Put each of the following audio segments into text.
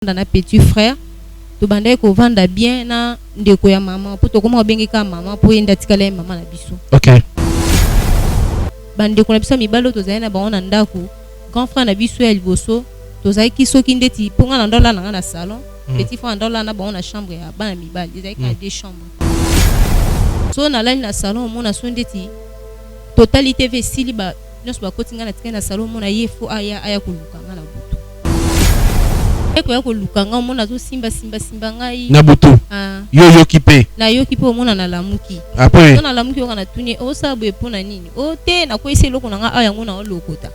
na petit frère to bandai ko vanda bien na ndeko ya maman po to koma bengeka maman po enda tikala maman na biso. OK. Bande ko na biso mibalo to zaina ba ona ndako grand frère na biso ya liboso to zai kisoki ndeti po nga ndola na salon petit frère ndola na ba ona chambre ya bana mibali zai ka deux chambres. So na la na salon mona so ndeti totalité vesili ba nyos ba kotinga na tika na salon mona yefo aya kuluka nga na butu. Eko ya koluka nga mona zo simba ngai na butu. Yo kipe. Na yo kipe mona na lamuki. Après. So na lamuki nga na tuni o sabu epona nini? O te na ko ese loko nga aya ngona o lokota.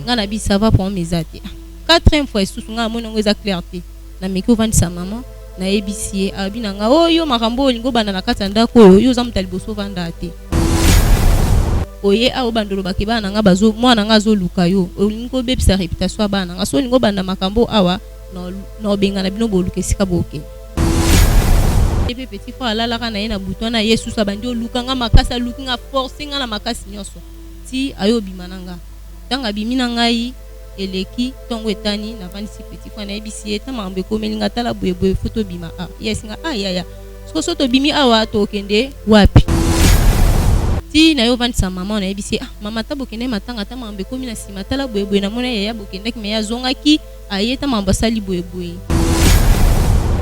Nga na bi ça va pour mes atis. Quatrième fois sous nga mona ngo za clarté. Na meki ovandi sa maman na ebisie abina nga o yo makambo lingo banda na katanda ko yo za mutaliboso vanda ate. Oye a obandolo bakeba na nga bazo mwana nga zo luka yo olingo bebisa réputation bana nga so lingo banda makambo awa no benga na bino boluke sika boke. Epe petit frère alala kana yena butwana Yesu sa bandi oluka nga makasa lukinga force nga na makasi nyoso ti ayo bimananga tanga bimina ngai eleki tongo etani na vandisi petit frère na ebisi eta mambe komelinga tala boye photo bima yes nga ya so to bimi awa to kende wapi ti na yo vandisa maman na ebisi mama ta bokende matanga ta mambe komi na sima tala boye na mona ya bokende ki me ya zongaki ayeta mamba sali boye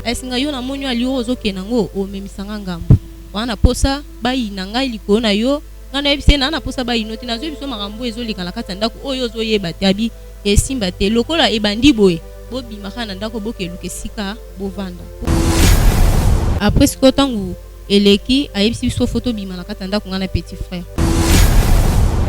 esinga yo na monyo ali ozo kenango o memisanga ngambo wana posa bayi na ngai liko na yo ngana ebisi na posa bayi noti na zo biso makambo ezolika na kata ndako oyo zo yeba tabi esimba te lokola ebandi boye bobi makana ndako bokeluke sika bovanda après siko tangu eleki ayebisi biso photo bima na kata ndako ngana petit frère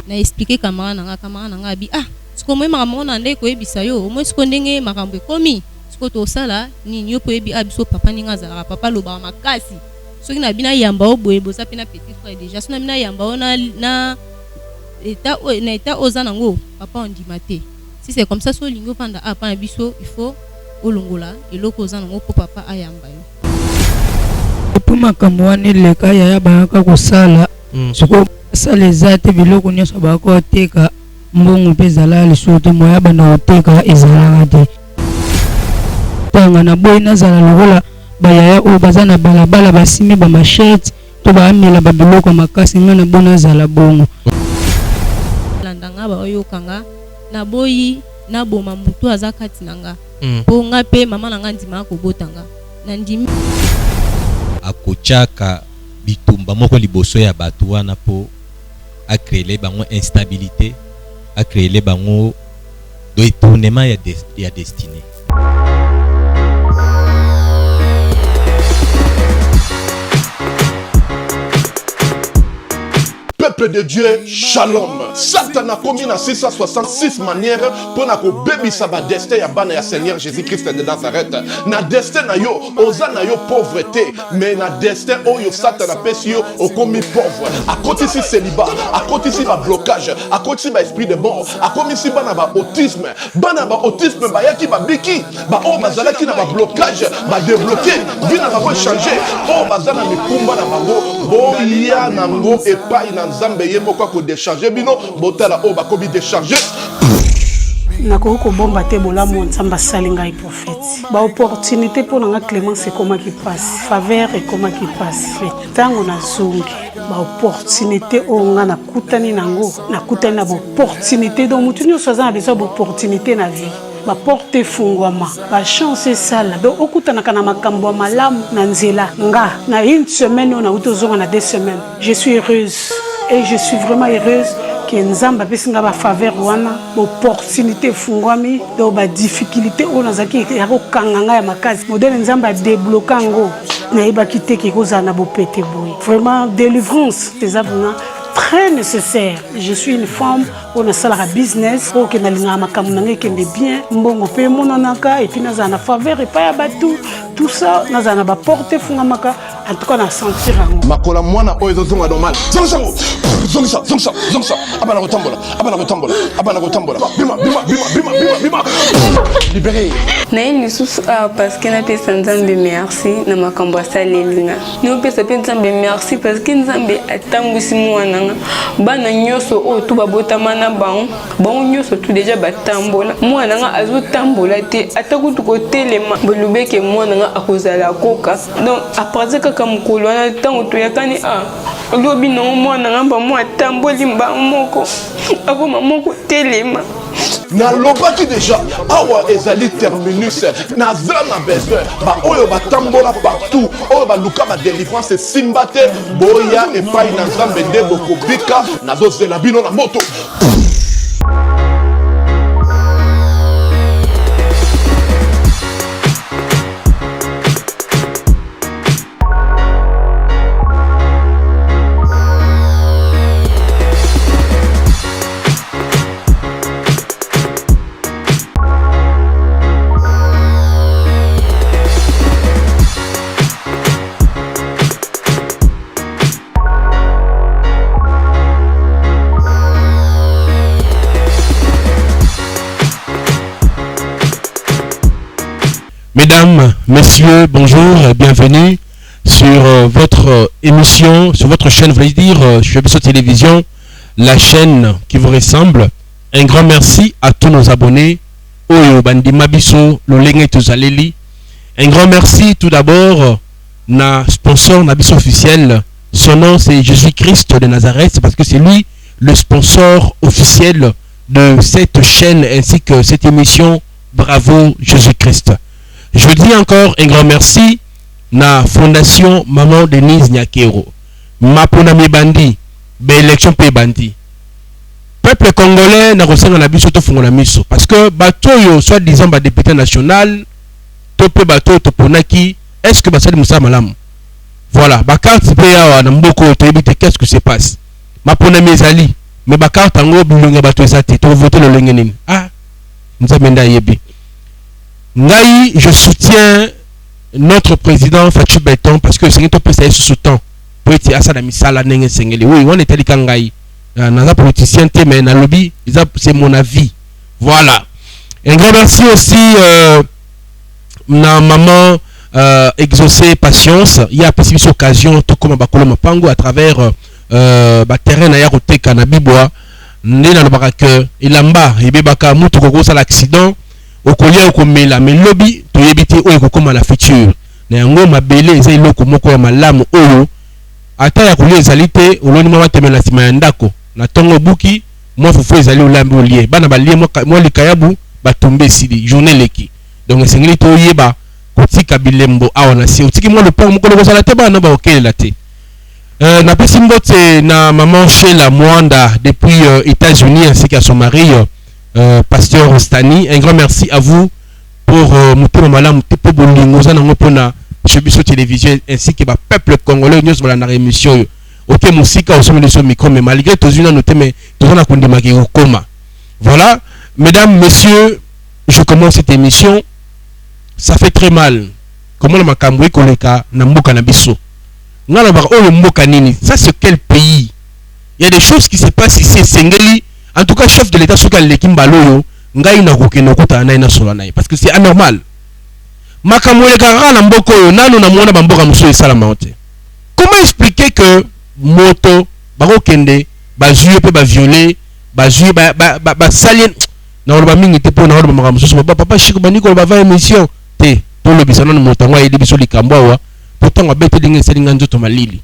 na expliquer kamara na nga bi siko moi makambo na ndeko yebisa yo moi siko ndenge makambo ekomi siko to sala nini yo po yebi biso papa ninga zala papa loba makasi soki na bina yamba o boye boza pena petit frère déjà so na bina yamba o na état ozana ngo papa ondimate si c'est comme ça so lingo panda pa biso il faut olongola eloko ozana ngo po papa ayamba yo pour makambo wana leka yaya bayaka kosala siko sala ezate biloko nyonso bayaka oteka mbongo mpe ezala lisusu te moya banda oteka ezalaka te tanga na boyi nazala lokola bayaya oyo baza na balabala basimi bamashete to baamela babiloko makasi nga na bo nazala bongo landanga baoyokanga na boyi na boma mutu aza kati na nga po nga pe mama na nga ndima akobotanga na ndimi akochaka bitumba moko liboso ya bato wana po akréer bango instabilité akréer bango détournement ya destinée. Peuple de Dieu, shalom. Satan a commis na 666 manières pour na ko bebisa ba destin ya bana ya Seigneur Jésus-Christ de Nazareth. Na destin na yo, oza na yo pauvreté, mais na destin oyo Satan a pesi yo o commis pauvre. A côté si célibat, à côté si ba blocage, à côté si ba esprit de mort, à côté si bana ba autisme ba yaki ba biki, ba o bazala ki na ba blocage, ba débloquer, bina ba changer. O bazala mi kumba na bango, bo ya nango e pa ina nzambe ye moko ko décharger bino botala o ba kobi décharger nakoko bomba te bolamu nzamba salinga i prophète ba opportunité pour nga clémence ekoma ki passe faveur ekoma ki passe tango na zungi ba opportunité o nga nakutani nango nakutani na opportunité donc mutu nyonso aza na besoin ba opportunité na vie ba porte fungwama ba chance sala donc okutanaka na makambo ya malamu na nzela nga na une semaine on a utozonga na 2 semaines je suis heureuse et je suis vraiment heureuse que nzamba pesinga ba faveur wana opportunité fungwami donc ba difficulté on azaki ya kokanganga ya makazi modèle nzamba débloquer ngo na yeba kiteke koza na bopete boy vraiment délivrance des abuna très nécessaire. Je suis une femme on a ça la business pour que na linga makamu na ngekende bien mbongo pe monanaka et puis na za na faveur et pas ya batu tout ça na za na ba porte fungamaka en tout cas na sentir ngo makola mwana oyo zonga normal zongo Zongsa. Abana retambola. Bima. Libéré. Naïni sous parce que n'a pas Nzambe merci na makambo salelinga. Nous pesa Nzambe merci parce que Nzambe atambusi mwana bana nyoso o to babota mana bon nyoso tout déjà batambola. Mwana nga azo tambola te atakutu ko telema bolubeke mwana nga akozala koka. Donc à partir que comme kolona tango to yakani lobi no mwana nga ba moi tamboli mba moko. Ako mamoko telema. Na lobaki déjà awa ezali terminus na zana besoin ba oyo batambola partout oyo ba luka ba délivrance simbate boya et pas na Nzambe de bokobika na dozela bino na moto. Mesdames, messieurs, bonjour et bienvenue sur votre émission, sur votre chaîne, voulais dire, sur Bisso Télévision, la chaîne qui vous ressemble. Un grand merci à tous nos abonnés. Oyo Bandima Bisso, Lolenge Tuzaleli. Un grand merci tout d'abord na sponsor Nabisso officiel. Son nom c'est Jésus-Christ de Nazareth, c'est parce que c'est lui le sponsor officiel de cette chaîne ainsi que cette émission. Bravo Jésus-Christ. Je dis encore un grand merci na Fondation Maman Denise Nyakero. Mapona Mibandi, élection pe bandi. Peuple congolais n'a reçu un abus surtout fongola miso. Parce que bateau yo soit disant ba député national, tope bateau toponaki, est-ce que basali Moussa Malam? Voilà, ba carte PA na mboko tebite qu'est-ce que se passe? Mapona Mezali, mais ba carte ngo bilonga bateau ezati, to voter le lengenine. Ah, nzamenda yebi. Ngai, je soutiens notre président Fatou Béton parce que c'est un peu ça sous temps. Pour être à ça la misala nenge sengeli. Oui, on était les kangai. Naza politicien mais na lobby, c'est mon avis. Voilà. Un grand merci aussi na maman exaucé patience. Il y a possible occasion tout comme bakolo mapango à travers terrain na ya koteka na bibwa. Ndena na baraka ilamba ibebaka mutu kokosa l'accident. Okolia okomela mais lobby to yebite oyo kokoma la future na yango mabele eza iloko moko ya malamu oyo ata ya kolia ezalite oloni mwa temela sima ya ndako na tongo buki mwa fufu ezali olambi olie bana balie mwa likayabu batombe sidi journée leki donc esengeli to yeba kotika bilembo awa na si otiki mwa lopango moko lokosala te bana ba okelela te na pesi mbote na maman Sheila Mwanda depuis États-Unis ainsi qu'à son mari Pasteur Stani, un grand merci à vous pour Moutouma Malam, pour Bolingoza, chez Bisso Télévision, ainsi que le peuple congolais, nous avons la émission. Ok, musique, au sommet de ce micro, mais malgré tout, nous avons noté, nous avons coma. Voilà, mesdames, messieurs, je commence cette émission. Ça fait très mal. Comment le Makamboui Koleka, Namboka Nabisso. Ça, c'est quel pays? Il y a des choses qui se passent ici, Sengeli. En tout cas, chef de l'État, ce qu'il y a ngai na kokeno kota na ina solo naï parce que c'est anormal. Makamwele kara na mboko yo nanu na mwana bamboka muso esala maote. Comment expliquer que moto bakokende bazuye pe ba violer bazuye ba salien na oloba mingi te pona oloba maka muso papa shiko baniko ba va émission te to lo bisana na moto ngwa yedi biso likambo wa pourtant wa bete dinga selinga nzoto malili.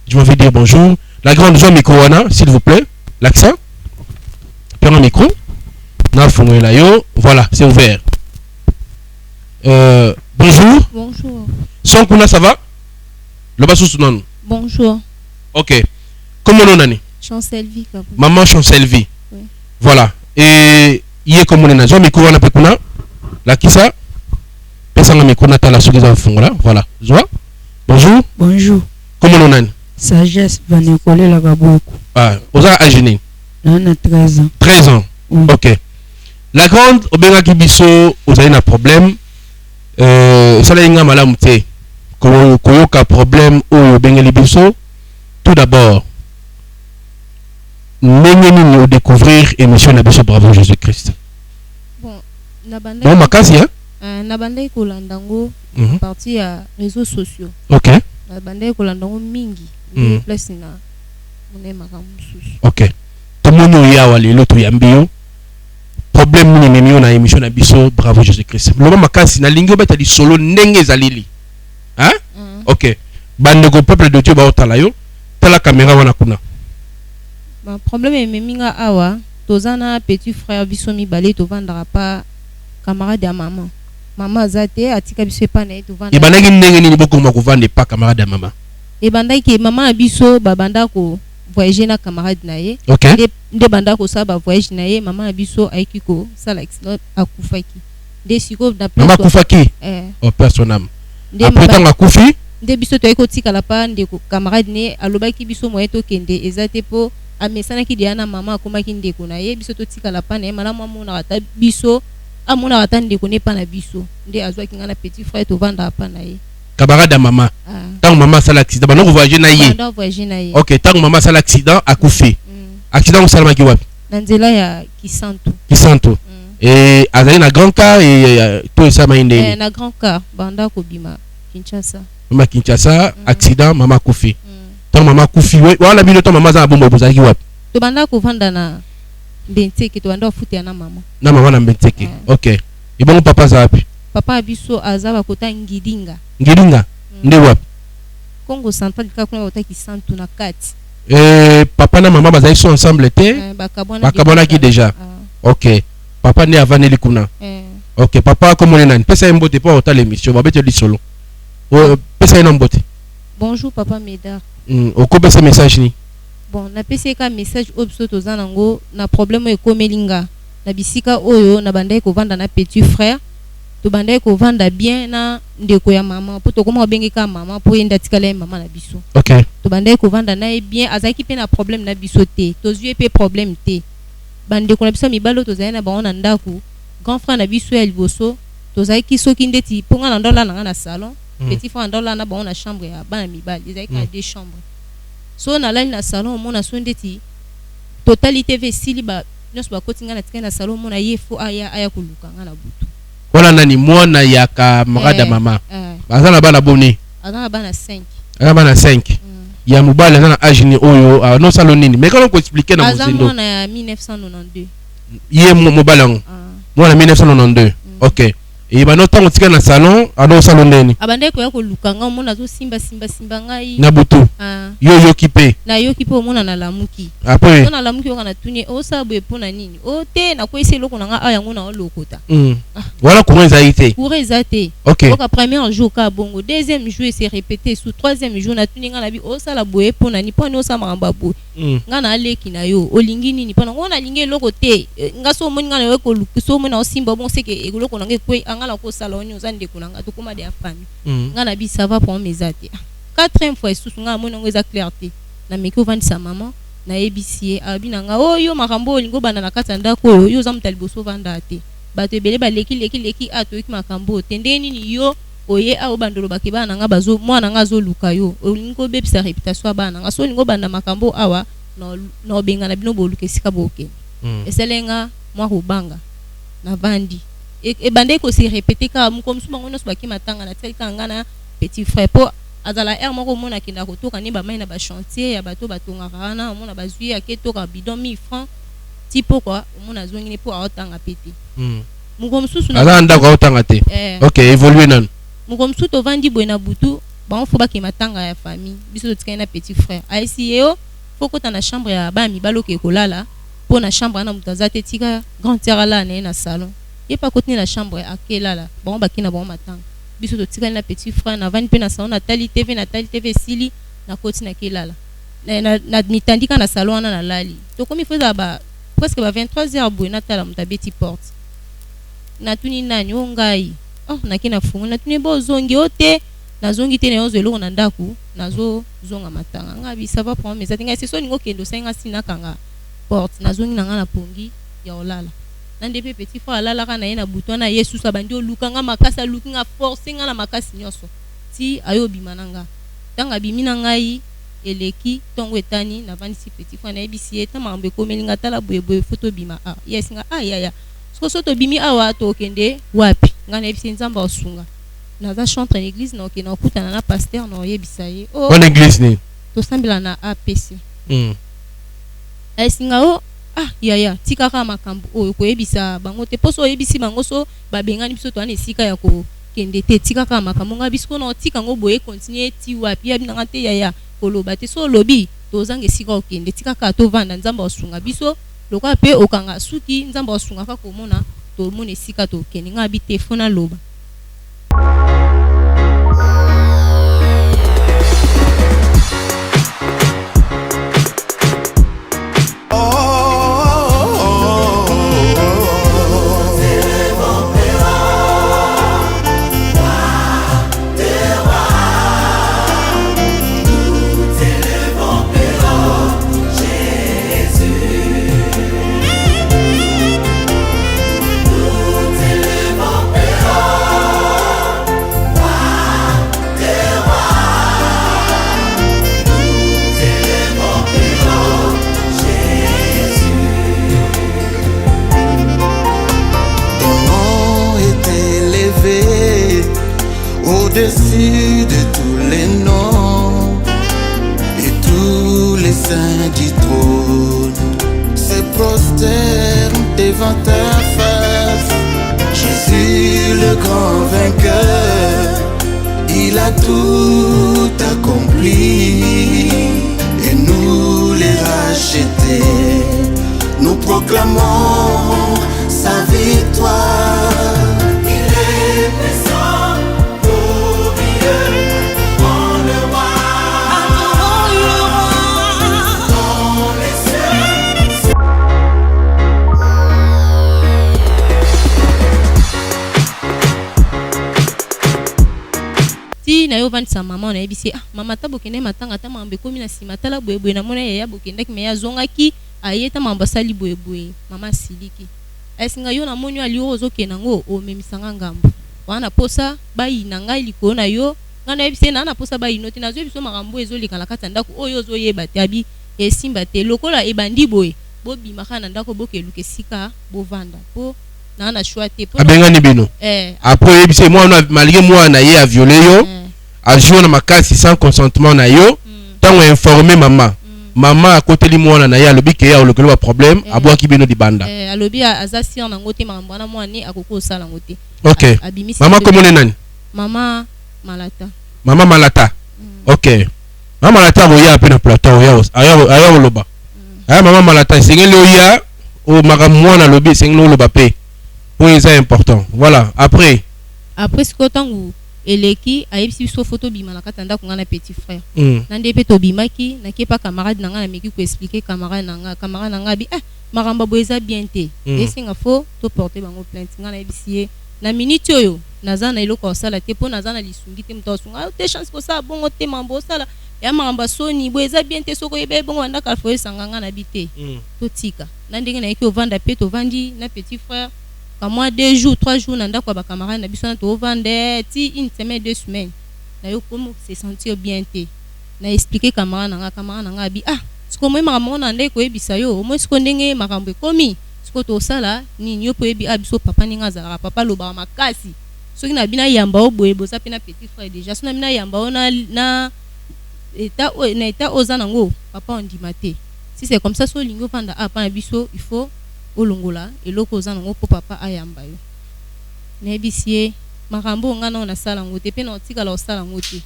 Je vais dire bonjour. La grande zone micro-wana, s'il vous plaît. L'accent. Prends un micro. Voilà, c'est ouvert. Bonjour. Bonjour. Son kuna, ça va? Le bassou non. Bonjour. Ok. Comment on a? Chancelvi. Maman Chancelvi. Oui. Voilà. Et il est comme on a. Jean micro on a pekuna. La qui ça? Personne n'a micro nata la souris en fond là. Voilà. Joa. Bonjour. Bonjour. Comment on a? Sagesse va Nicolas la Gaboukou. Ah, vous avez agéné. On a 13 ans. 13 ans. Oui. Ok. La grande, Obenga Kibiso, vous avez un problème. Ça là, il y a un malamu. Koyoka problème au Obenga Libiso. Tout d'abord, N'engeni au découvrir émission Nabiso Bravo Jésus-Christ. Bon, bon makasi hein? Nabandai kolandango partie à réseaux sociaux. OK. Nabandai kolandango mingi. Place na mone makamususu. OK. Tomono yawa lelo to yambio. Problème ni mimi na émission Nabiso Bravo Jésus-Christ. Loba makasi na lingo beta di solo ndenge zalili. Hein? OK. Bandeko peuple de Dieu ba otalayo. Tala caméra wana kuna. Ba problème est meminga awa. Tozana petit frère biso mi balé to vandara pas camarade ya maman. Maman zate atika biso pa na to vandara. E bandaki ndenge nini boko ma ko vande pas camarade ya maman. E bandaki maman biso ba bandako voyager na camarade na ye. OK. Nde bandako sa ba voyage na ye maman biso aiki ko sala accident akufaki. Nde siko na place. Maman akufaki. Oh personnam. Après tant akufi. Nde biso to eko tika la pa ndeko camarade ne alobaki biso moye to kende ezate po amesana ki diana mama akomaki ndeko na ye biso to tika la pa na ye malamu amona ata biso amona ata ndeko ne pa na biso nde azwaki ngana petit frère to vanda pa na ye camarade ya mama tant maman sala accident bano voyager na ye OK tant maman sala accident akufi accident au salamaki wapi na nzela ya Kisanto et azali na grand car et to ça mainde na grand car banda ko bima Kinshasa mama Kinshasa accident mama kufi tant mama kufi wala bino tant mama za bombo bozaki wapi to banda ko vanda na Benteke to banda futi na mama na Benteke OK et bon papa za wapi papa biso azaba kota ngidinga nde wapi Congo Central ka kuna otaki santu na kati papa na mama bazali sont ensemble te bakabona ki déjà OK papa ne avaneli kuna OK papa comment nani pesa mbote pa ota l'émission babete li solo pesa ina mbote bonjour papa Médard okopesa message ni bon na pesa ka message obso to zanango na problème e komelinga na bisika oyo na bandai ko vanda na petit frère to bandai ko vanda bien na ndeko ya mama po to koma bengeka mama po yenda tikala mama na biso OK to bandai ko vanda na bien azaki pe na problème na biso te to zue pe problème te bandeko na biso mibalo to zana ba ona ndaku grand frère na biso ya liboso to zaki soki ndeti ponga na ndola na salon petit frère ndola na ba ona chambre ya bana mibali zaki ka deux chambres so na lali na salon mona so ndeti totalité vesili ba nyos ba kotinga na tika na salon mona yefo aya kuluka ngana butu wala nani mwana ya camarade mama bazana bana boni azana bana 5 bana 5 ya mubale na âge ni oyo no salon nini mais quand on expliquer na muzendo azana ya 1992 ye mubale mwana 1992 OK et ba no tango tika na salon ado salon neni abande ko ya koluka nga mona zo simba ngai na butu yo kipe na yo kipe mona na lamuki après na lamuki ngana tuni o sabo epona nini o te na ko ese loko nga aya ngona o lokota voilà comment ils été OK au premier jour ka bongo deuxième jour c'est répété sous troisième jour na tuni ngana bi o sala boye pona ni pona o sa mamba bo ngana aleki na yo olingi nini pona ngona lingi loko te ngaso moni ngana yo ko lukiso mona o simba bon c'est que eloko nanga ko ngala ko sala onyo zande kunanga to koma de afami ngana bi ça va pour mes até quatrième fois sous nga mona ngo za clarté na meki ovandi sa maman na ebisie abinanga oyo makambo olingo bana na katanda ko yo zamuta liboso vanda te bato ebele ba leki atoiki makambo tende nini yo oye a obandolo bakeba nga bazo mwana nga zo luka yo olingo bebisa réputation bana nga so olingo banda makambo awa no benga na bino boluka sika boke eselenga mwa kubanga na vandi e bande ko se répéter ka mu comme souvent on se baki matanga na tel kanga na petit frère po azala er moko mona kinda ko toka ni ba mai na ba chantier ya bato batonga kana mona bazui ya keto ka bidon 1000 francs tipo quoi mona zongi ni po aotanga pete mu comme susu na ala nda ko aotanga te OK évoluer nan mu comme susu to vandi boina butu ba on fo baki matanga ya famille biso tika na petit frère aisi yo fo kota na chambre ya ba mi baloke kolala po na chambre na mutazate tika grand terre là na salon et pas côté la chambre à quelle là bon ba kina bon matin biso to tika na petit frère na vani pe na salon na tali TV sili na côté na quelle là na mitandika na salon na lali to comme il faut ba presque ba 23h boy na tala mutabeti porte na tuni nani ongai na kina fungu na tuni bo zongi ote na zongi te na yozo eloko na ndaku na zo zonga matanga ngabi ça va prendre mes atinga c'est so ningo kendo senga sina kanga porte na zongi na ngana pongi ya olala nande pe petit frère alala kana ye na buto na Yesu sa bandi olukanga makasa lukinga force nga na makasi nyoso ti ayo bimananga tanga bimina ngai eleki tongo etani na vandi si petit frère na ebisi eta mambe komelinga tala boye photo bima yes nga ya soto bimi awa to kende wapi nga na ebisi nzamba osunga naza chantre l'église na okena okutana na pasteur na oyebisa ye en église ni to sambela na APC esinga ya tikaka makambo oyo koyebisa bango te poso oyebisi bango so babengani biso to ana esika ya ko kende te tikaka makambo nga biso na tika ngo boye continuer ti wapi ya binanga te ya koloba te so lobi tozanga esika okende tikaka to vanda nzamba osunga biso lokwa pe okanga suki nzamba osunga ka komona to mona esika to kende nga bi te fona loba Au-dessus de tous les noms et tous les saints du trône se prosternent devant ta face. Jésus le grand vainqueur, il a tout accompli et nous les rachetés, nous proclamons sa victoire. Il est puissant. na yo vandi sa maman na ebisi mama ta bokende matanga ta mambe komi na sima tala boyeboye na mona ya bokende ki me ya zongaki ayeta mamba sali boyeboye mama siliki esinga yo na moni ali ozo kenango o memisanga ngambo wana posa bayi na ngai liko na yo ngana ebisi na posa bayi noti na zo biso makambo ezolika na kata ndako oyo zo yeba te abi esimba te lokola ebandi boye bobi makana ndako bokeluke sika bovanda po na choix te po abengani bino après ebisi moi malgré moi na ye a violé yo a joué na makasi sans consentement na yo tango informer maman maman a côté li mwana na ya lobi ke ya lokelo ba problème abwaki bino di banda alobi azasi na ngote makambo na mwana akoko sala ngote OK maman komone nani mama malata OK mama malata boya pe na plateau aya loba aya mama malata sengeli oya o makambo mwana lobi sengeli loba pe pour ça important voilà après ce que tango eleki ayebisi biso photo bima na kata ndako ngana petit frère nande pe to bimaki na kepa camarade na ngana meki ko expliquer camarade na nga bi maramba boeza bien te esinga fo to porter bango plainte ngana ebisi na minute oyo nazana eloko sala te po nazana lisungi te mto sunga te chance ko sa bongo te mambo sala ya maramba soni boeza bien te soko yebe bongo ndaka fo esanga na bite to tika na ndenge na eki ovanda pe to vandi na petit frère comme moi 2 jours 3 jours nanda kwa ba camarade na biso na to vendre ti une semaine 2 semaines na yo comme se sentir bien te na expliquer camarade na nga bi siko moi makambo na ndeko ebisa yo moi siko ndenge makambo komi siko to sala ni yo po ebi biso papa ninga zala papa loba makasi soki na bina yamba o boye boza pe na petit frère déjà so na bina yamba o na état ozana ngo papa on dit maté si c'est comme ça so lingo vanda pa na biso il faut olongola eloko ozana ngo po papa ayamba yo na ebisie makambo ngana na sala ngote pe na otika la osala ngote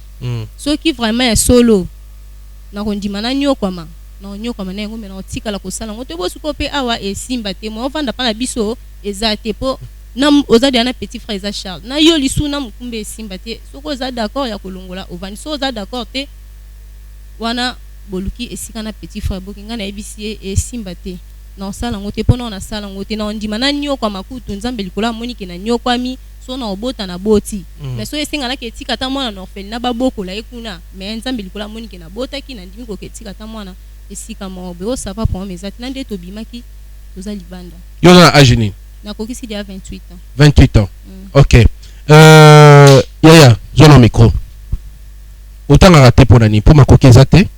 soki vraiment ya solo na kondima na nyokwama na ngo mena otika la kosala ngote bo suko pe awa esimba te mo vanda pa na biso ezate po na ozadi ana petit frère eza Charles na yo lisu na mukumbe esimba te soko oza d'accord ya kolongola ovani so oza d'accord te wana boluki esika na petit frère bokinga na ebisie esimba te na sala ngote pona na sala ngote na ondima na nyokwa makutu nzambe likola monike na nyokwami so na obota na boti mais so esinga na ketika ta mwana na orphelin na baboko la ekuna mais nzambe likola monike na botaki na ndimi ko ketika ta mwana esika mobe o sava pour mes na nde to bimaki toza libanda yo na ageni na kokisi dia 28 ans 28 ans OK yaya zona micro otanga raté pour nani pour makoki ezate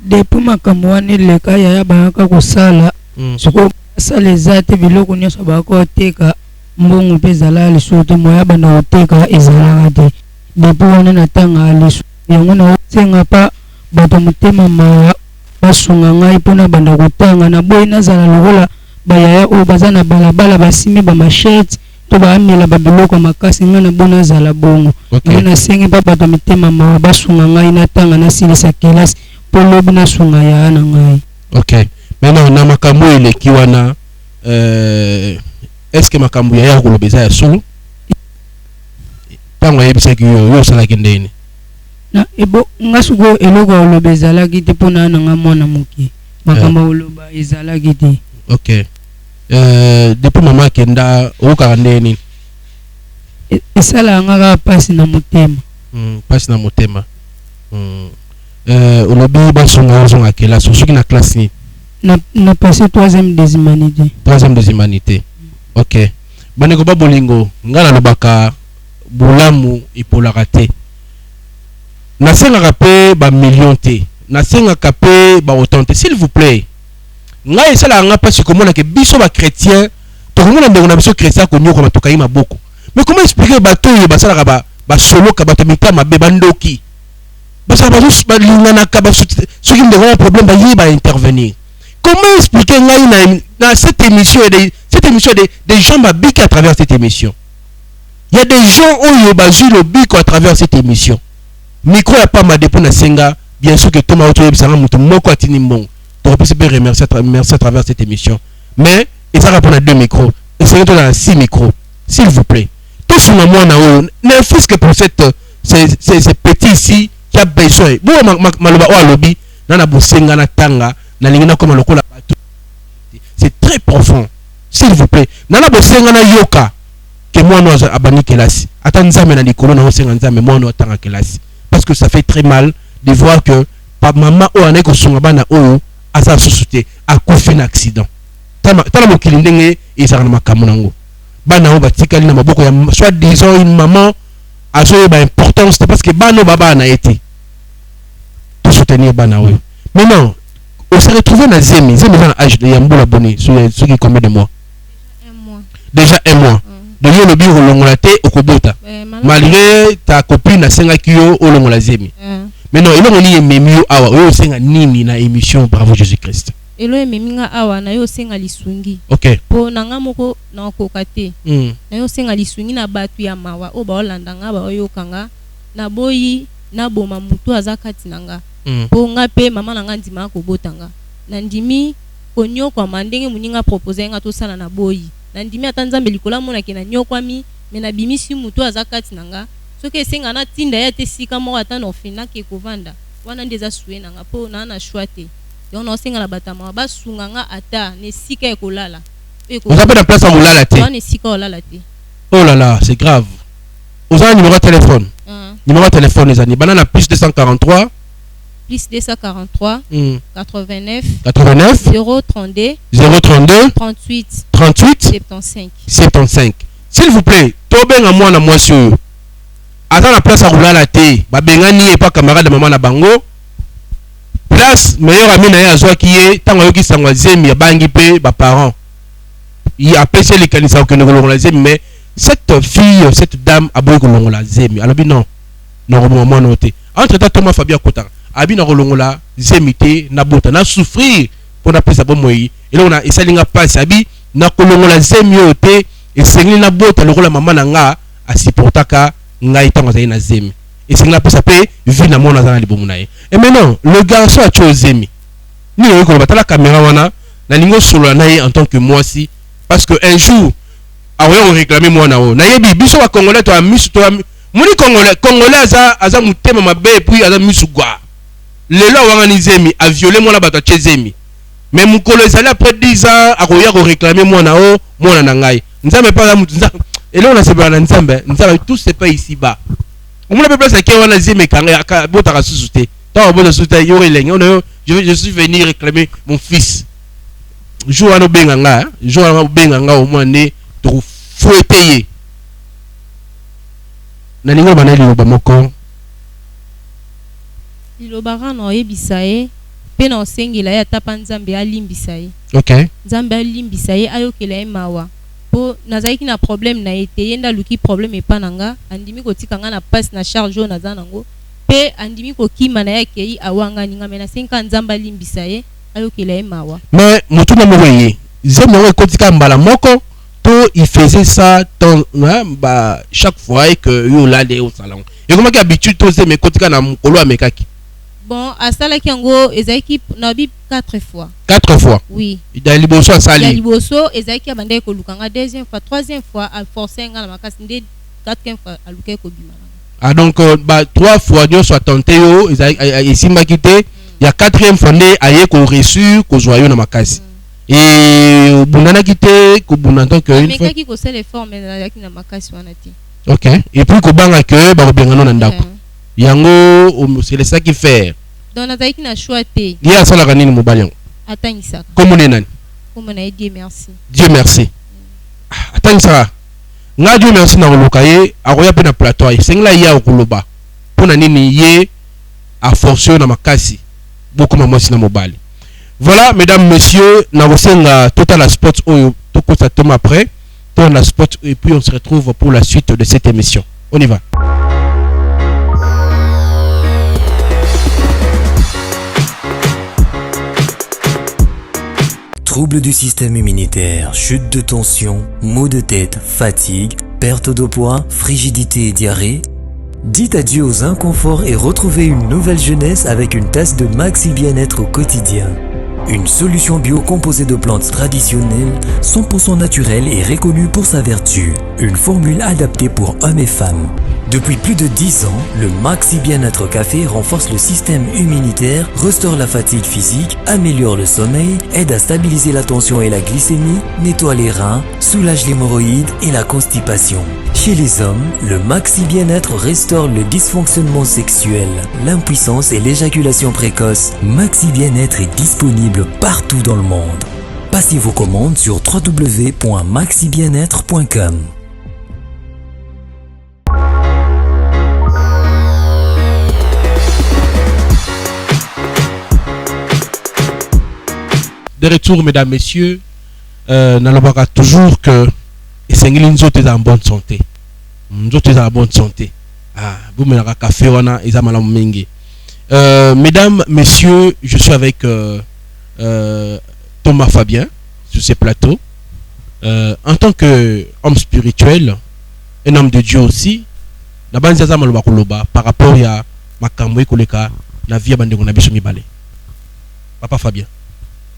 depuis makambo wana eleka yaya bayaka kosala sikoyo basala eza te biloko nyonso bakoteka mbongo mpe ezala lisusu te moya banda koteka ezalaka te depuis wana na ntango ya lisusu yango naosenga mpa bato motema mawa basunga ngai mpona banda kotanga na boyi nazala lokola bayaya oyo baza na balabala basimi bamashete to baamela babiloko makasi ngai na bona azala bongo ngai nasengi mpa bato mitema mawa basunga ngai natanga nasilisa kelasi mpo lobi nasunga yaya na ngai. Ok, maintenant na makambo eleki wana est-ce que makambo yaya koloba eza ya solo ntango ayebisaki yo osalaki ndeni na ebo nga sikoyo eloko oloba ezalaki te mpo na nanga mwana moke makambo oloba ezalaki te. Ok, depuis mama akenda okokaka ndeni esalaka kaka mpasi na motema. Mpasi na motema. Olobi basonga ozonga kelasi soki na classe ni na passé 3e des humanités. 3e des humanités. Ok, bandeko ba bolingo nga nalobaka bolamu epolaka te nasengaka mpe bamillion te nasengaka mpe baautant te s'il vous plaît. Ngai esalaka nga mpasi komonake biso bachrétien tokomona ndeko na biso chrétien konyokola tokai maboko mais comment expliquer bato oyo basalaka basoloka bato mita mabe bandoki basala balinganaka soki ndeko na problème bayeba intervenir. Comment expliquer ngai na cette émission des gens babiki à travers cette émission. Il y a des gens oyo bazui le biko à travers cette émission. Micro ya pas ma dépôt na senga bien sûr que Thomas Oto yebisanga mutu moko atini mbongo. Donc on peut remercier à travers cette émission. Mais et ça répond à 2 micros. Et c'est dans 6 micros. S'il vous plaît. Tout ce moment na o ne fût-ce que pour ces petits ici qui a besoin. Bon maloba o alobi na bosenga na tanga na lingina comme lokola bato. C'est très profond. S'il vous plaît. Nana bosenga na yoka que moi nous abani kelasi. Atanzame na likolo na osenga nzame moi nous tanga kelasi. Parce que ça fait très mal de voir que pa maman o aneko sunga bana o asa susute akufi na accident. Tala mokili ndenge ezala na makambo nango. Bana o batikali na maboko ya soit disons une maman azo ba importance parce que bano baba na été. Tout soutenir bana o. Maintenant, on s'est retrouvé dans Zemi dans l'âge de Yamboula Boni, ce qui combien de mois? Déjà un mois. De yo le bureau longolate okobota. Malgré ta copine na senga kiyo o longola Zemi. Mais non, il a ni ememio awa yo senga nini na émission Bravo Jésus-Christ. Elo ememinga awa na yo senga lisungi. OK. Po nanga moko na kokate. Na yo senga lisungi na batu ya mawa o ba olanda nga ba yo kanga na boyi na boma mutu azakati nanga. Po nga pe mama nanga ndima ko botanga. Na ndimi konyo kwa mandenge muninga proposer nga to sala na boyi. Na ndimi atanzambe likola mona ke na nyokwami me na bimisi mutu azakati nanga. Soki esenga na tinda ya te sika moko ata na ofina ke kovanda. Wana ndeza suwe nanga po na shwate. On a aussi la batama ba sunganga ata ne sika ekolala. Vous avez la place à molala te. On est sika olala te. Oh là là, c'est grave. Vous avez un numéro de téléphone. Numéro de téléphone les amis. Banana plus 243 plus 243 89 032 38 75 75. S'il vous plaît, tobenga mwana mwasi oyo. Ata la place à molala te. Ba bengani e pas camarade de maman na bango. Place meilleur ami na ya azwa kiye tango yoki sangwa Zemi ya bangi pe ba parents il a appelé les kanisa que nous la Zemi mais cette fille cette dame a boy kolongola Zemi alors non non moment noté entre temps Thomas Fabien Kota abi na kolongola Zemi te na bota na souffrir pour na pesa bomoyi et là on a esalinga passe abi na kolongola Zemi ote et sengli na bota lokola maman na nga asipotaka ngai tango za na Zemi. Et c'est là pour ça paye vu na mona za na libomunaye. Et maintenant le garçon a tué Zemi. Ni yo ko batala caméra wana na ningo solo na ye en tant que moi si parce que un jour a on réclamer moi na o. Na yebi biso wa congolais to misu to moni congolais aza mutema mabe puis aza misu gwa. Lelo wanga ni Zemi a violé moi na bato chez Zemi. Mais mukolo ezali après 10 ans a ko réclamer moi na o moi na ngai. Nzambe pas mutu nzambe. Et là on a se na nzambe tout c'est pas ici bas. On me place à qui on a Zemi kanga bota susute. Tant bon susute yo releng. Je suis venu réclamer mon fils. Jour à no benganga, jour à no benganga au moins né to fouetter. Na ningo banali lo bamoko. Ilobara no yebisae pe na osengela ya tapa nzambe alimbisa ye. OK. Nzambe alimbisa ye ayokela ye mawa. Po nazaki na problème na ete yenda luki problème epananga andimi kotika nga na passe na charge na zanango pe andimi kokima na yake yi awanga ninga mena 5 nzamba limbisa ye ayokela ye mawa. Mais mutuna moye zemo kotika mbala moko to il faisait ça bah chaque fois que yo lale au salon. Et comment qu'habitude to zeme kotika na mukolo amekaki. Bon, à ça là qui ngo ezaki na bi 4 fois. 4 fois. Oui. Dans liboso asali. Dans liboso ezaki abande ko lukanga deuxième fois, troisième fois à forcer nga na makasi nde 4e fois à lukai ko bima. Ah donc bah 3 fois Dieu soit tenté yo esimba kité, il y a 4e fois né aye ko reçu ko joyeux na makasi. Et bunana kité ko bunana que une fois. Mais ko sel effort mais yaki na makasi wana ti. OK. Et puis ko banga que ba ko bengano na ndako. Yango c'est ça qui fait. Donc nazaki na choix te. Dia sala kanini mobali yango. Atangisa. Comment nani? Comment na Dieu merci. Dieu merci. Atangisa. Nga Dieu merci na lokaye akoya pe na plateau. Sengla ya okoloba. Pona nini ye a forcer na makasi. Beaucoup mamosi na mobali. Voilà mesdames messieurs, na vosenga total sport oyo to ko ça tombe après. Total sport et puis on se retrouve pour la suite de cette émission. On y va. Troubles du système immunitaire, chute de tension, maux de tête, fatigue, perte de poids, frigidité et diarrhée. Dites adieu aux inconforts et retrouvez une nouvelle jeunesse avec une tasse de Maxi Bien-être au quotidien. Une solution bio composée de plantes traditionnelles, 100% naturelle et reconnue pour sa vertu. Une formule adaptée pour hommes et femmes. Depuis plus de 10 ans, le Maxi Bien-être Café renforce le système immunitaire, restaure la fatigue physique, améliore le sommeil, aide à stabiliser la tension et la glycémie, nettoie les reins, soulage l'hémorroïde et la constipation. Chez les hommes, le Maxi Bien-être restaure le dysfonctionnement sexuel, l'impuissance et l'éjaculation précoce. Maxi Bien-être est disponible partout dans le monde. Passez vos commandes sur www.maxibienêtre.com. De retour, mesdames, messieurs, n'allons toujours que nous sommes en bonne santé. Nous sommes en bonne santé. Vous me l'avez café, mesdames, messieurs, je suis avec Thomas Fabien sur ce plateau. En tant qu'homme spirituel, un homme de Dieu aussi, par rapport à Makamwe Koleka, la vie à Bandegona Bissomi Balé. Papa Fabien.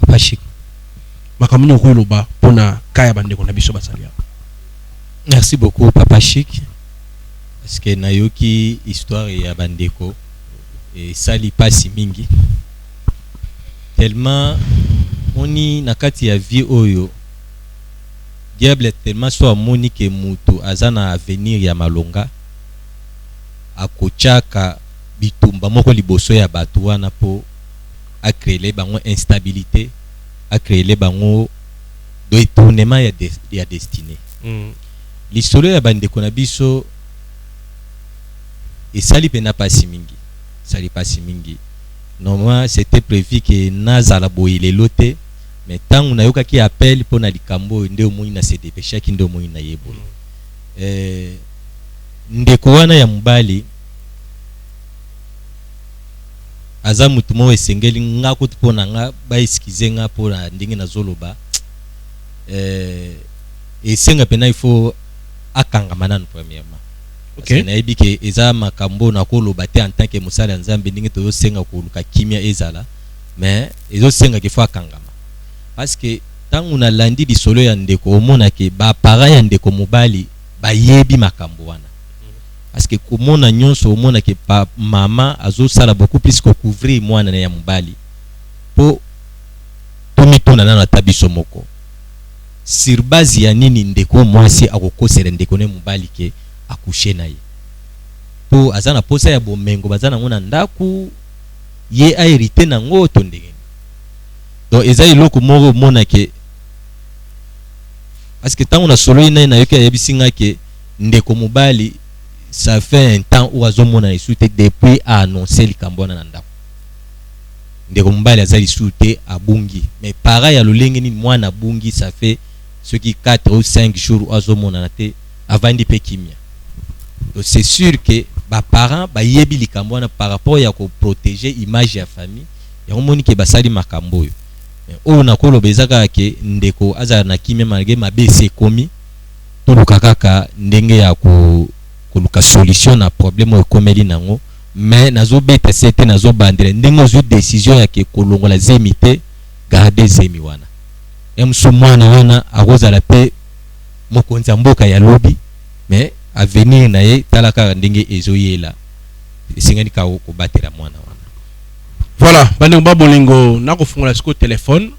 Papa Chic. Makamwe Koleba pour na Kaya Bandegona Bissomi Basalia. Merci beaucoup, Papa Chic. Parce que Nayoki, histoire et Abandeko, et ça li passe mingi. Tellement, on y nakati ya vie oyo. Diable tellement soit monique et mutu azana avenir ya malonga. Akochaka bitumba moko liboso ya batu wana po a créer bango instabilité, a créer bango détournement ya destinée. L'histoire ya bandeko na biso et sali pena pasi mingi. Sali pasi mingi. Normalement c'était prévu que nazala boyele lote mais tant on a yoka ki appel pour na likambo nde omoni na se dépêcher ki nde omoni na yebolo. Ndeko wana ya mubali aza mutu mo esengeli nga ko tupona nga ba eskize nga pona ndenge na zoloba esenga pena il faut akangama na premièrement. Okay. Na yebi ke eza makambo na koloba te en tant que musala nzambe ndenge to senga ko luka kimia ezala mais ezo senga ke faut akangama parce que tant on a landi di solo ya ndeko omona ke ba para ya ndeko mobali ba yebi makambo wana parce que komona nyonso omona ke pa mama azo sala beaucoup plus ko couvrir mwana na ya mobali po tomitona na tabiso moko sur base ya nini ndeko mwasi akokosela ndeko ne mobali ke akoucher na ye po azana posa ya bomengo bazana ngona ndaku ye a hérité na ngoto ndenge donc eza iloko moko mona ke parce que tant on a solo ina na yoka yebisinga ke ndeko mobali ça fait un temps où azomona esute depuis a annoncer likambo na ndako ndeko mobali azali soute abungi mais pareil ya lolenge ni mwana bungi ça fait ce qui 4 ou 5 jours azomona te avandi pe kimia. Donc c'est sûr que ba parents ba yebi likambo na par rapport ya ko protéger image ya famille ya omoni ke basali makambo yo o na kolo bezaka ke ndeko azala na kimia malgré mabese komi to lukaka ndenge ya ko luka solution na problème o komeli nango mais nazo beta sete nazo bandire ndenge zo décision ya ke kolongola zemi te garder zemi wana emso mwana wana akozala pe mokonza mboka ya lobi mais avenir na ye talaka ndenge ezoyela singani ka ko batela mwana wana. Voilà, bande babolingo na ko fungola siko téléphone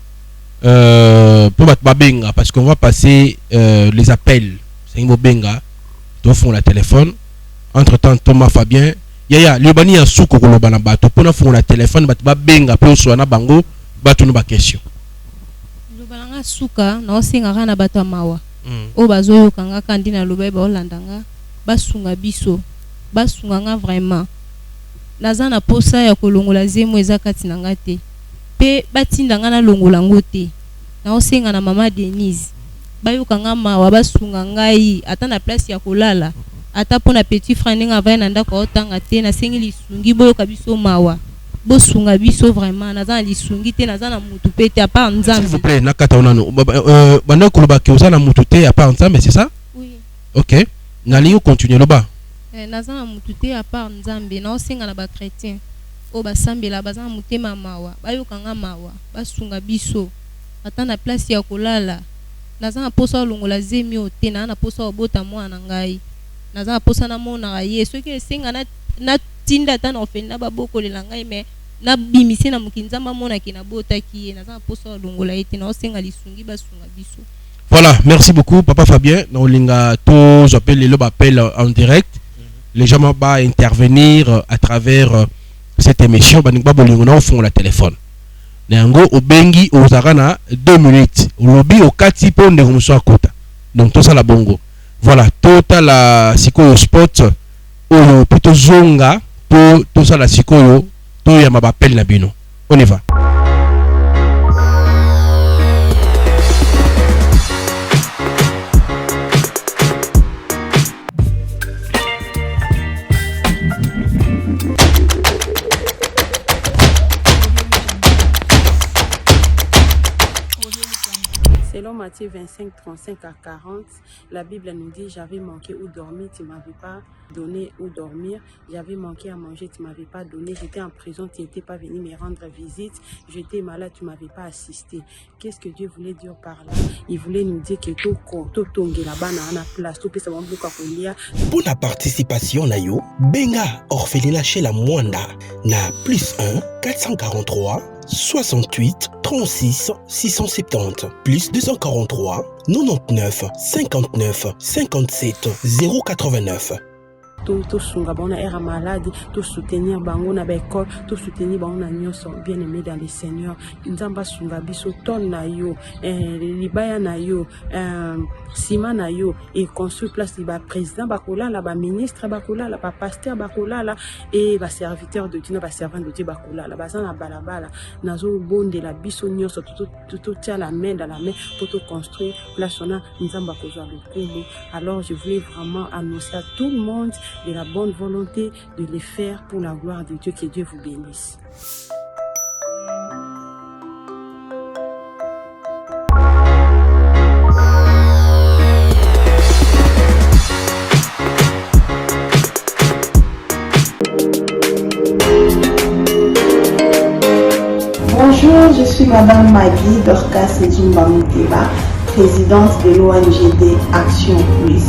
pour bat babenga parce qu'on va passer les appels. C'est un benga to fungola téléphone. Entre temps Thomas Fabien yaya liobani ya suko ko lobana bato pona fungola téléphone bat babenga pe so na bango bato no ba question. Lobana suka na osinga kana bato mawa. O bazoyo kanga kandi na lobai ba olandanga basunga biso basunga nga vraiment naza na posa ya kolongola zemo eza kati na ngate pe batinda nga na longola ngote na osenga na mama Denise bayoka nga mawa basunga ngai ata na place ya kolala ata pona petit frère ninga va na ndako otanga te na sengi lisungi boyoka biso mawa bosunga biso vraiment naza na lisungi te naza na mutu pe te apa nzambe. S'il vous plaît nakata onano banda koloba ke oza na mutu te apa nzambe c'est ça? Oui. OK. Nali continuer loba. Naza na mutu te apa nzambe na osenga na ba chrétien o basambela baza na mutema mawa bayoka nga mawa basunga biso ata na place ya kolala naza na posa longola zemi o te na posa obota mwana ngai naza na posa na mona ye soki esenga na tinda ata na ofenda baboko lela ngai mais na bimisi na mukinzamba mona ki na bota ki ye naza na posa longola ete na osenga lisungi basunga biso. Voilà, merci beaucoup Papa Fabien. Dans linga to j'appelle les appel en direct. Les gens vont intervenir à travers cette émission. Banikba bolingo na fond la téléphone. Nango obengi ozarana 2 minutes. Lobi au kati po ndeko muso akota. Donc tout ça la bongo. Voilà, total la sikoyo spot oyo plutôt zonga to tout ça la sikoyo to ya mabapel na bino. On y va. Selon Matthieu 25, 35 à 40, la Bible nous dit: j'avais manqué où dormir, tu ne m'avais pas donné où dormir. J'avais manqué à manger, tu ne m'avais pas donné. J'étais en prison, tu n'étais pas venu me rendre visite. J'étais malade, tu ne m'avais pas assisté. Qu'est-ce que Dieu voulait dire par là? Il voulait nous dire que tout là-bas dans la place, tout ça pour la participation na yo, benga orphelinat chez la Mwanda na +1 443 68 36 670 plus 243 99 59 57 089. Tout sunga bon era malade, tout soutenir bango na l'école, tout soutenir bango na nyonso bien aimé dans le Seigneur. Nzamba sunga biso ton na yo, libaya na yo, sima na yo et construit place ba président bakola la ba ministre bakola la ba pasteur bakola la et ba serviteur de Dieu ba servant de Dieu bakola la bazana balabala nazo bonde la biso nyonso tout tient la main dans la main pour tout construire place on a nzamba kozwa lokumu. Alors je voulais vraiment annoncer à tout le monde de la bonne volonté de les faire pour la gloire de Dieu. Que Dieu vous bénisse. Bonjour, je suis Madame Maggie Dorcas Njimba Muteba, présidente de l'ONGD Action Plus.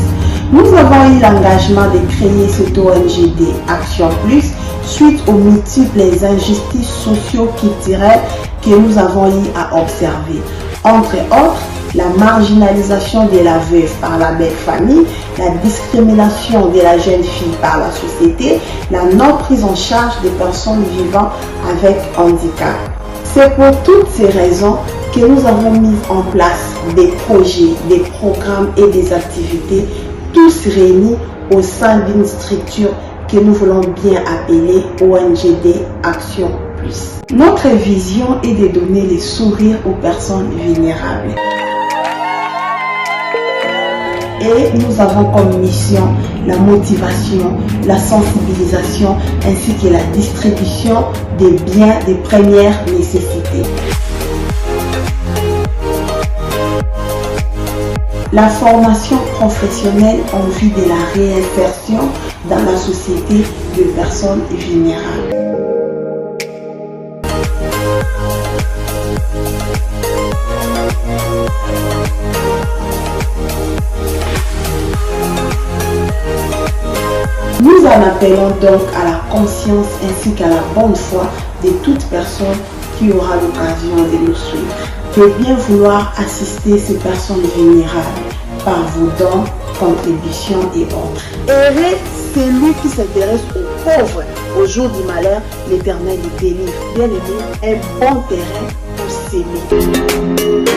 Nous avons eu l'engagement de créer cette ONGD Action Plus suite aux multiples injustices socio-culturelles que nous avons eu à observer. Entre autres, la marginalisation de la veuve par la belle famille, la discrimination de la jeune fille par la société, la non prise en charge des personnes vivant avec handicap. C'est pour toutes ces raisons que nous avons mis en place des projets, des programmes et des activités, tous réunis au sein d'une structure que nous voulons bien appeler ONGD Action Notre vision est de donner les sourires aux personnes vulnérables. Et nous avons comme mission la motivation, la sensibilisation ainsi que la distribution des biens de première nécessité. La formation professionnelle en vue de la réinsertion dans la société de personnes vulnérables. Nous en appelons donc à la conscience ainsi qu'à la bonne foi de toute personne qui aura l'occasion de nous suivre, de bien vouloir assister ces personnes vulnérables par vos dons, contributions et autres. Heureux celui qui s'intéresse aux pauvres. Au jour du malheur, l'Éternel les délivre. Bien aimé, un bon terrain pour s'aimer.